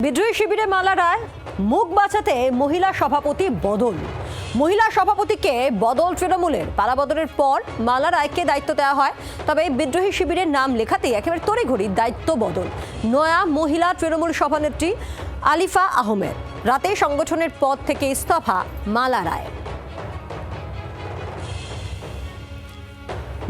বিদ্রোহী শিবিরে মালা রায়, মুখ বাঁচাতে মহিলা সভাপতি বদল। মহিলা সভাপতিকে বদল তৃণমূলের। পালাবদলের পর মালা রায়কে দায়িত্ব দেওয়া হয়, তবে বিদ্রোহী শিবিরের নাম লেখাতেই একেবারে তড়িঘড়ি দায়িত্ব বদল। নয়া মহিলা তৃণমূল সভানেত্রী আলিফা আহমেদ। রাতে সংগঠনের পদ থেকে ইস্তফা মালা রায়।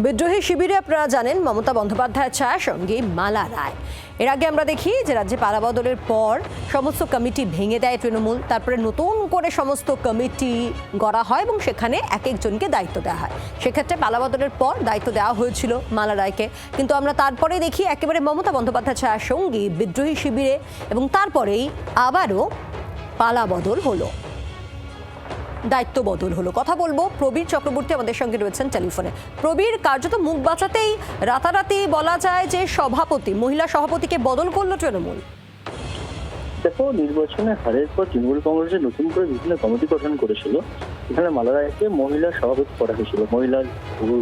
বিদ্রোহী শিবিরে আপনারা জানেন মমতা বন্দ্যোপাধ্যায়ের ছায়া সঙ্গী মালা রায়। এর আগে আমরা দেখি যে রাজ্যে পালাবদলের পর সমস্ত কমিটি ভেঙে দেয় তৃণমূল, তারপরে নতুন করে সমস্ত কমিটি গড়া হয় এবং সেখানে এক একজনকে দায়িত্ব দেওয়া হয়। সেক্ষেত্রে পালাবদলের পর দায়িত্ব দেওয়া হয়েছিল মালা রায়কে, কিন্তু আমরা তারপরে দেখি একেবারে মমতা বন্দ্যোপাধ্যায়ের ছায়া সঙ্গী বিদ্রোহী শিবিরে, এবং তারপরেই আবারও পালাবদল হলো, দায়িত্ব বদল হলো। কথা বলবো প্রবীর চক্রবর্তী আমাদের সঙ্গে রয়েছেন টেলিফোনে। প্রবীর, কার্যত মুখ বাঁচাতেই রাতারাতি বলা যায় যে সভাপতি, মহিলা সভাপতিকে বদল করলো তৃণমূল। দেখো, নির্বাচনে হারের পর তৃণমূল কংগ্রেসের নতুন করে বিভিন্ন কমিটি গঠন করেছিল। এখানে মালা রায়কে মহিলা সভাপতি করা হয়েছিল, মহিলার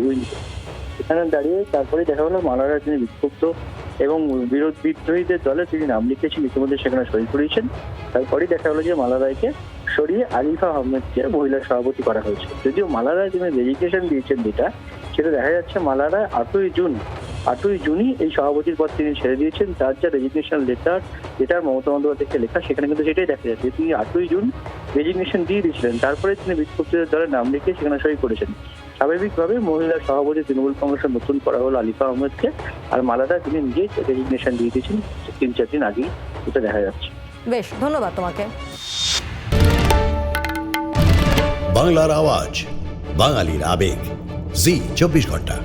উইংকে। এখানে দাঁড়িয়ে তারপরে দেখা গেল মালা রায় তিনি বিক্ষুব্ধ এবং বিদ্রোহীদের দলে তিনি নাম লিখেছেন, ইতিমধ্যে সেখানে সই করিয়েছেন। তারপরেই দেখা গেলো যে মালা রায়কে সরিয়ে আলিফা আহমেদকে মহিলা সভাপতি করা হয়েছে। যদিও মালা রায় তিনি রেজিগনেশন দিয়েছেন সেটা দেখা যাচ্ছে মালা রায় 8ই জুনই এই সভাপতির পদ তিনি ছেড়ে দিয়েছেন। তার যা রেজিগনেশন লেটার মমতা বন্দ্যোপাধ্যায়কে লেখা, সেখানে কিন্তু সেটাই দেখা যাচ্ছে তিনি 8ই জুন রেজিগনেশন দিয়ে দিয়েছিলেন। তারপরে তিনি বিক্ষুব্ধদের দলের নাম লিখে সেখানে সই করেছেন। স্বাভাবিকভাবে মহিলা সভাপতি তৃণমূল কংগ্রেসের নতুন করা হলো আলিফা আহমেদকে, আর মালাদা তিনি নিজেই রেজিগনেশন দিয়ে দিয়েছেন 3-4 দিন আগেই, এটা দেখা যাচ্ছে। বেশ, ধন্যবাদ তোমাকে। বাংলার আওয়াজ, বাঙালির আবেগ, জি 24 ঘন্টা।